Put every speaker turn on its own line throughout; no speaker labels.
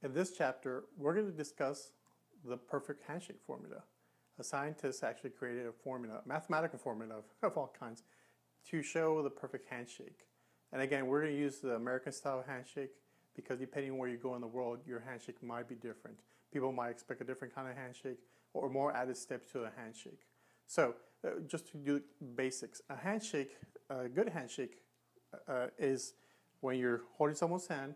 In this chapter, we're going to discuss the perfect handshake formula. A scientist actually created a formula, a mathematical formula of all kinds, to show the perfect handshake. And again, we're going to use the American style handshake because depending on where you go in the world, your handshake might be different. People might expect a different kind of handshake or more added steps to a handshake. So, just to do basics, a good handshake is when you're holding someone's hand,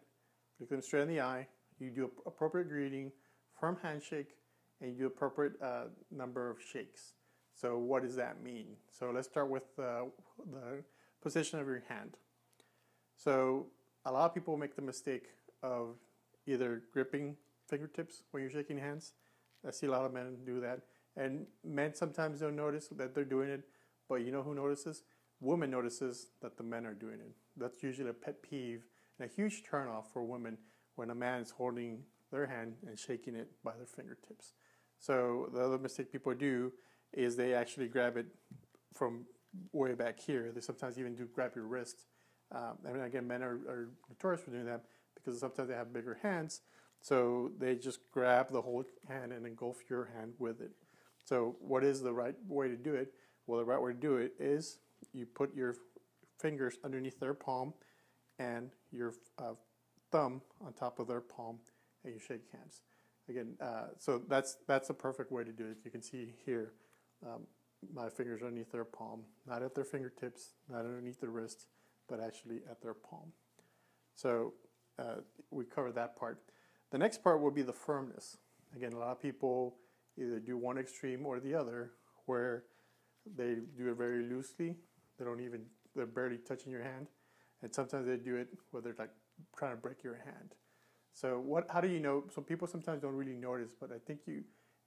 look them straight in the eye, you do appropriate greeting, firm handshake, and you do appropriate number of shakes. So what does that mean? So let's start with the position of your hand. So a lot of people make the mistake of either gripping fingertips when you're shaking hands. I see a lot of men do that. And men sometimes don't notice that they're doing it, but you know who notices? Women notices that the men are doing it. That's usually a pet peeve and a huge turnoff for women when a man is holding their hand and shaking it by their fingertips. So the other mistake people do is they actually grab it from way back here. They sometimes even do grab your wrist. And again, men are notorious for doing that because sometimes they have bigger hands. So they just grab the whole hand and engulf your hand with it. So what is the right way to do it? Well, the right way to do it is you put your fingers underneath their palm and your thumb on top of their palm, and you shake hands. Again, so that's a perfect way to do it. You can see here, my fingers underneath their palm, not at their fingertips, not underneath their wrist, but actually at their palm. So we covered that part. The next part will be the firmness. Again, a lot of people either do one extreme or the other, where they do it very loosely. They're barely touching your hand. And sometimes they do it where they're like trying to break your hand. So how do you know? So people sometimes don't really notice, but I think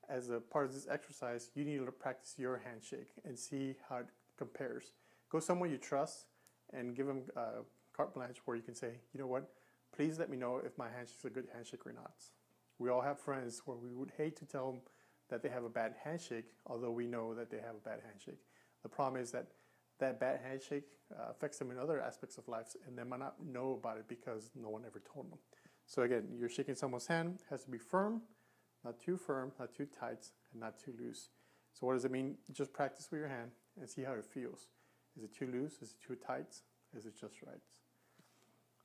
as a part of this exercise, you need to practice your handshake and see how it compares. Go someone you trust and give them carte blanche where you can say, you know what, please let me know if my handshake is a good handshake or not. We all have friends where we would hate to tell them that they have a bad handshake, although we know that they have a bad handshake. The problem is that bad handshake affects them in other aspects of life, and they might not know about it because no one ever told them. So again, you're shaking someone's hand, it has to be firm, not too tight, and not too loose. So what does it mean? Just practice with your hand and see how it feels. Is it too loose? Is it too tight? Is it just right?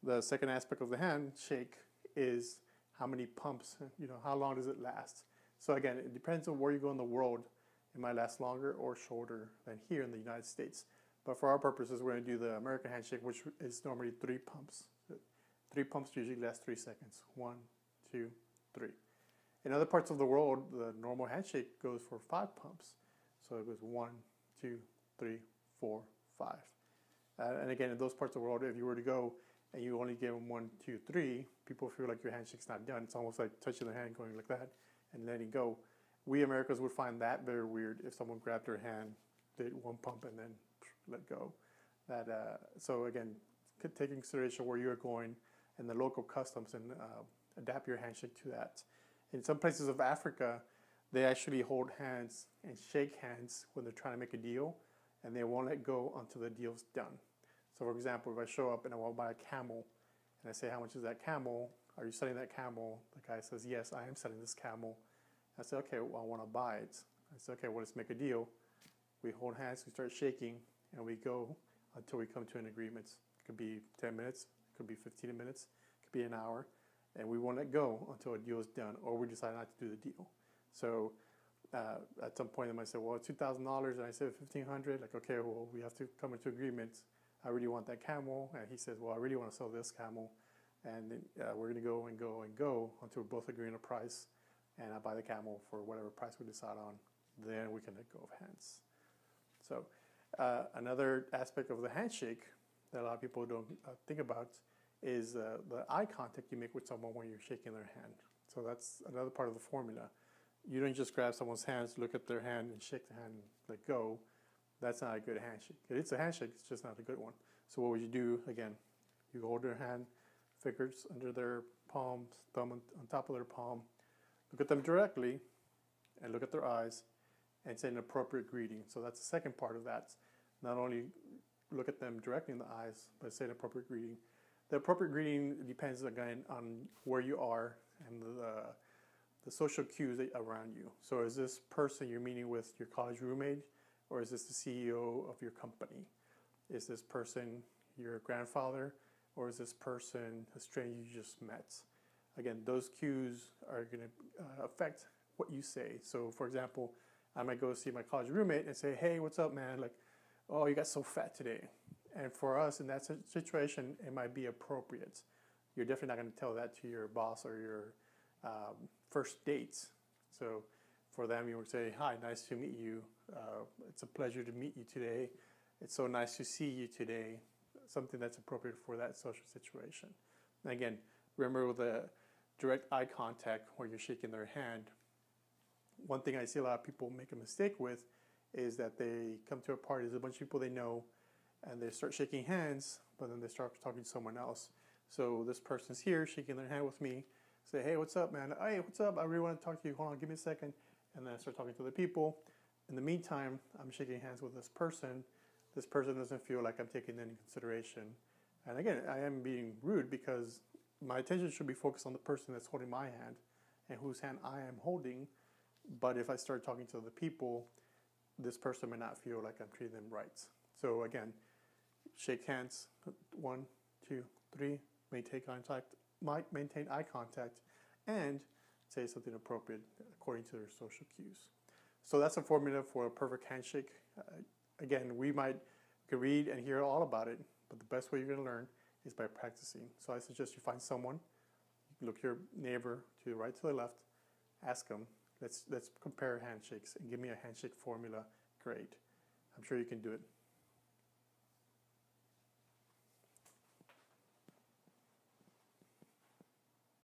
The second aspect of the handshake is how many pumps, how long does it last? So again, it depends on where you go in the world. It might last longer or shorter than here in the United States. But for our purposes, we're going to do the American handshake, which is normally 3 pumps. 3 pumps usually last 3 seconds. 1, 2, 3. In other parts of the world, the normal handshake goes for 5 pumps. So it goes 1, 2, 3, 4, 5. And again, in those parts of the world, if you were to go and you only give them 1, 2, 3, people feel like your handshake's not done. It's almost like touching their hand, going like that, and letting go. We Americans would find that very weird if someone grabbed your hand, did 1 pump, and then let go. So again, take in consideration where you're going and the local customs and adapt your handshake to that. In some places of Africa, they actually hold hands and shake hands when they're trying to make a deal, and they won't let go until the deal's done. So for example, if I show up and I want to buy a camel, and I say, how much is that camel? Are you selling that camel? The guy says, yes, I am selling this camel. I say, okay, well, I want to buy it. I say, okay, well, let's make a deal. We hold hands, we start shaking, and we go until we come to an agreement. It could be 10 minutes, it could be 15 minutes, it could be an hour, and we won't let go until a deal is done, or we decide not to do the deal. So at some point, they might say, well, it's $2,000, and I said $1,500. Like, okay, well, we have to come into agreement. I really want that camel, and he says, well, I really want to sell this camel, and then we're going to go and go and go until we both agree on a price, and I buy the camel for whatever price we decide on. Then we can let go of hands. So another aspect of the handshake that a lot of people don't think about is the eye contact you make with someone when you're shaking their hand. So that's another part of the formula. You don't just grab someone's hands, look at their hand, and shake the hand and let go. That's not a good handshake. It's a handshake, it's just not a good one. So what would you do? Again, you hold their hand, fingers under their palms, thumb on top of their palm, look at them directly, and look at their eyes, and say an appropriate greeting. So that's the second part of that. Not only look at them directly in the eyes, but say an appropriate greeting. The appropriate greeting depends again on where you are and the social cues around you. So is this person you're meeting with your college roommate, or is this the CEO of your company? Is this person your grandfather, or is this person a stranger you just met? Again, those cues are going to affect what you say. So for example, I might go see my college roommate and say, hey, what's up, man? Like, oh, you got so fat today. And for us in that situation, it might be appropriate. You're definitely not going to tell that to your boss or your first dates. So for them, you would say, hi, nice to meet you. It's a pleasure to meet you today. It's so nice to see you today. Something that's appropriate for that social situation. And again, remember with the direct eye contact where you're shaking their hand, one thing I see a lot of people make a mistake with is that they come to a party, there's a bunch of people they know, and they start shaking hands, but then they start talking to someone else. So this person's here shaking their hand with me, say, hey, what's up, man? Hey, what's up? I really want to talk to you. Hold on, give me a second. And then I start talking to the people. In the meantime, I'm shaking hands with this person. This person doesn't feel like I'm taking any consideration. And again, I am being rude because my attention should be focused on the person that's holding my hand and whose hand I am holding. But if I start talking to the people, this person may not feel like I'm treating them right. So again, shake hands, 1, 2, 3, maintain eye contact, and say something appropriate according to their social cues. So that's a formula for a perfect handshake. Again, we could read and hear all about it, but the best way you're going to learn is by practicing. So I suggest you find someone, look your neighbor to the right, to the left, ask them, let's compare handshakes and give me a handshake formula. Great. I'm sure you can do it.